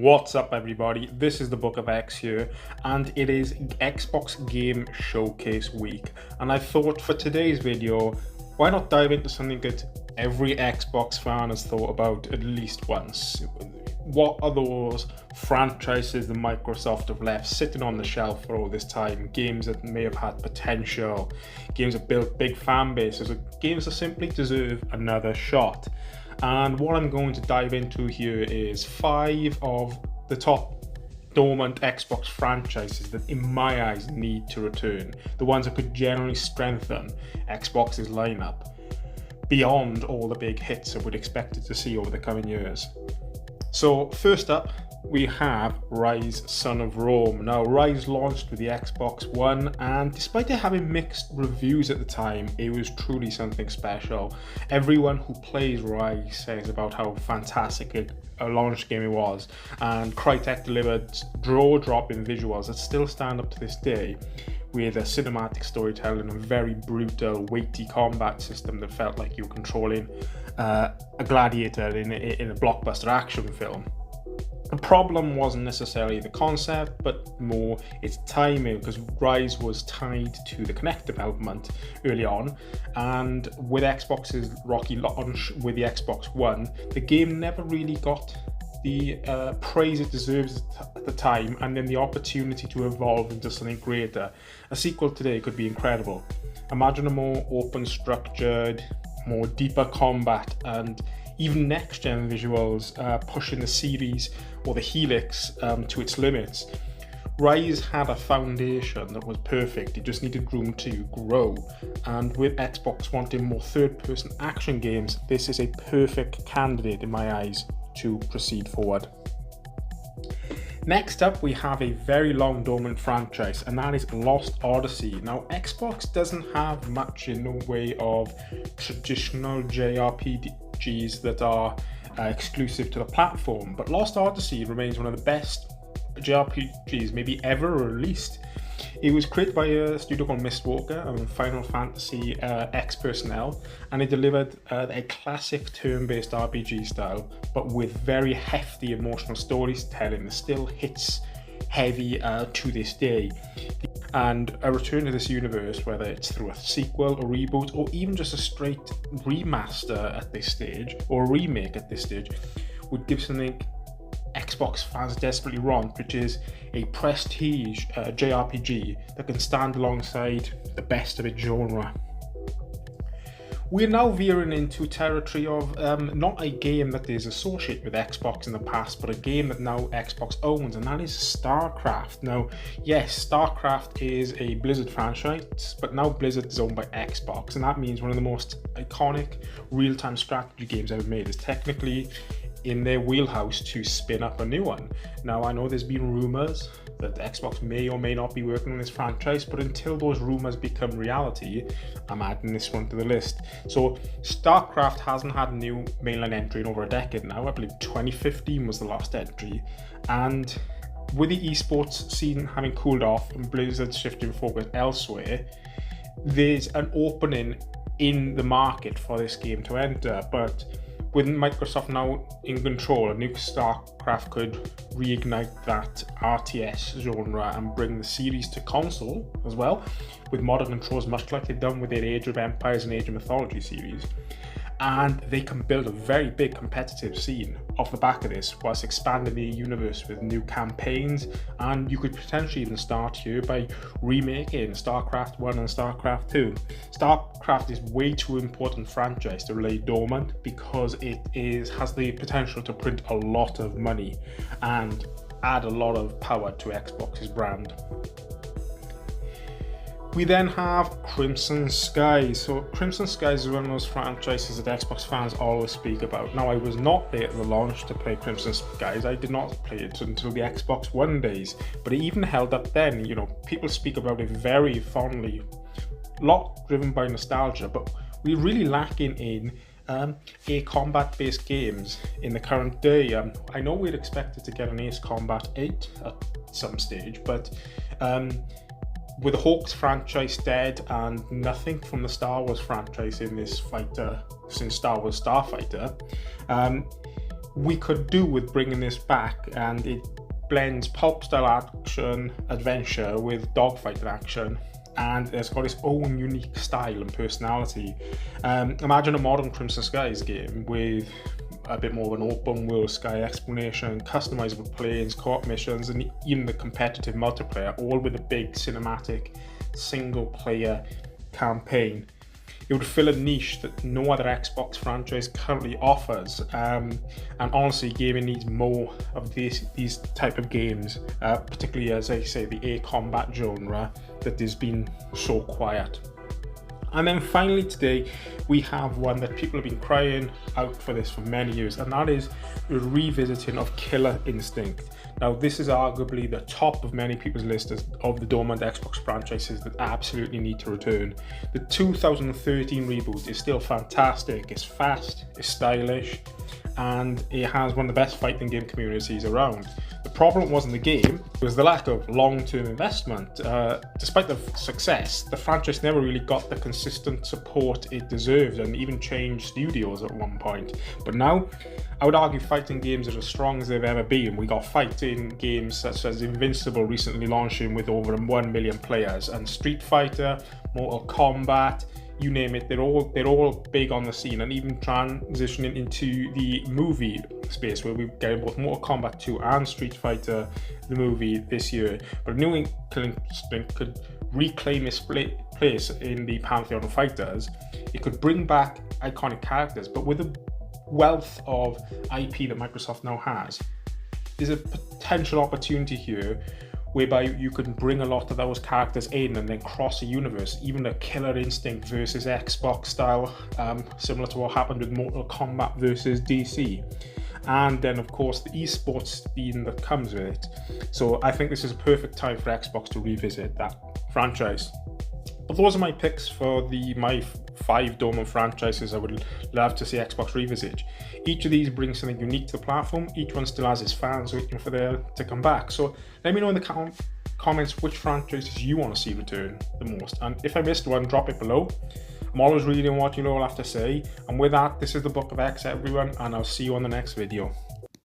What's up everybody, this is the Book of X here, and it is Xbox Game Showcase week, and I thought for today's video, why not dive into something that every Xbox fan has thought about at least once. What are those franchises that Microsoft have left sitting on the shelf for all this time? Games that may have had potential, games that built big fan bases, or games that simply deserve another shot. And what I'm going to dive into here is 5 of the top dormant Xbox franchises that in my eyes need to return. The ones that could generally strengthen Xbox's lineup beyond all the big hits that we'd expected to see over the coming years. So first up, we have Ryse Son of Rome. Now, Ryse launched with the Xbox One, and despite it having mixed reviews at the time, it was truly something special. Everyone who plays Ryse says about how fantastic a launch game it was, and Crytek delivered jaw-dropping visuals that still stand up to this day, with a cinematic storytelling and very brutal, weighty combat system that felt like you were controlling a gladiator in a blockbuster action film. The problem wasn't necessarily the concept, but more its timing, because Ryse was tied to the Kinect development early on, and with Xbox's rocky launch with the Xbox One, the game never really got the praise it deserves at the time, and then the opportunity to evolve into something greater. A sequel today could be incredible. Imagine a more open structured, more deeper combat, and even next-gen visuals pushing the series or the Helix to its limits. Ryse had a foundation that was perfect, it just needed room to grow, and with Xbox wanting more third-person action games, this is a perfect candidate in my eyes to proceed forward. Next up, we have a very long dormant franchise, and that is Lost Odyssey. Now, Xbox doesn't have much in the way of traditional JRPGs that are exclusive to the platform, but Lost Odyssey remains one of the best JRPGs maybe ever released. It was created by a studio called Mistwalker and Final Fantasy X personnel, and it delivered a classic turn-based RPG style, but with very hefty emotional storytelling that still hits heavy to this day. And a return to this universe, whether it's through a sequel, a reboot, or even just a straight remaster at this stage, or a remake at this stage, would give something Xbox fans desperately want, which is a prestige JRPG that can stand alongside the best of its genre. We're now veering into territory of not a game that is associated with Xbox in the past, but a game that now Xbox owns, and that is StarCraft. Now, yes, StarCraft is a Blizzard franchise, but now Blizzard is owned by Xbox, and that means one of the most iconic real-time strategy games ever made is technically in their wheelhouse to spin up a new one. Now, I know there's been rumors that Xbox may or may not be working on this franchise, but until those rumors become reality, I'm adding this one to the list. So StarCraft hasn't had a new mainline entry in over a decade now. I believe 2015 was the last entry, and with the esports scene having cooled off and Blizzard shifting focus elsewhere, there's an opening in the market for this game to enter. But with Microsoft now in control, a new StarCraft could reignite that RTS genre and bring the series to console as well, with modern controls much like they've done with their Age of Empires and Age of Mythology series. And they can build a very big competitive scene off the back of this, whilst expanding the universe with new campaigns. And you could potentially even start here by remaking StarCraft 1 and StarCraft 2. StarCraft is way too important franchise to lay dormant, because it has the potential to print a lot of money and add a lot of power to Xbox's brand. We then have Crimson Skies. So Crimson Skies is one of those franchises that Xbox fans always speak about. Now, I was not there at the launch to play Crimson Skies. I did not play it until the Xbox One days, but it even held up then. You know, people speak about it very fondly, a lot driven by nostalgia, but we're really lacking in a combat-based games in the current day. I know we'd expected to get an Ace Combat 8 at some stage, but with the Hawks franchise dead and nothing from the Star Wars franchise in this fighter since Star Wars Starfighter, we could do with bringing this back, and it blends pulp style action adventure with dogfighting action, and it's got its own unique style and personality. Imagine a modern Crimson Skies game with a bit more of an open world sky exploration, customizable planes, co-op missions, and even the competitive multiplayer, all with a big cinematic single player campaign. It would fill a niche that no other Xbox franchise currently offers, and honestly, gaming needs more of these type of games, particularly, as I say, the air combat genre that has been so quiet. And then finally today, we have one that people have been crying out for this for many years, and that is the revisiting of Killer Instinct. Now, this is arguably the top of many people's lists of the dormant Xbox franchises that absolutely need to return. The 2013 reboot is still fantastic. It's fast, it's stylish, and it has one of the best fighting game communities around. The problem wasn't the game, it was the lack of long-term investment. Despite the success, the franchise never really got the consistent support it deserved, and even changed studios at one point. But now, I would argue fighting games are as strong as they've ever been. We got fighting games such as Invincible recently launching with over 1 million players, and Street Fighter, Mortal Kombat, you name it, they're all big on the scene, and even transitioning into the movie space where we're getting both Mortal Kombat 2 and Street Fighter the movie this year. But New Killer Instinct could reclaim its place in the pantheon of fighters. It could bring back iconic characters, but with the wealth of IP that Microsoft now has, there's a potential opportunity here whereby you can bring a lot of those characters in and then cross a universe, even a Killer Instinct versus Xbox style, similar to what happened with Mortal Kombat versus DC. And then of course the esports theme that comes with it. So I think this is a perfect time for Xbox to revisit that franchise. But those are my picks for my 5 dormant franchises I would love to see Xbox revisit. Each of these brings something unique to the platform. Each one still has its fans waiting for them to come back. So let me know in the comments which franchises you want to see return the most. And if I missed one, drop it below. I'm always reading what you all have to say. And with that, this is the Book of X, everyone, and I'll see you on the next video.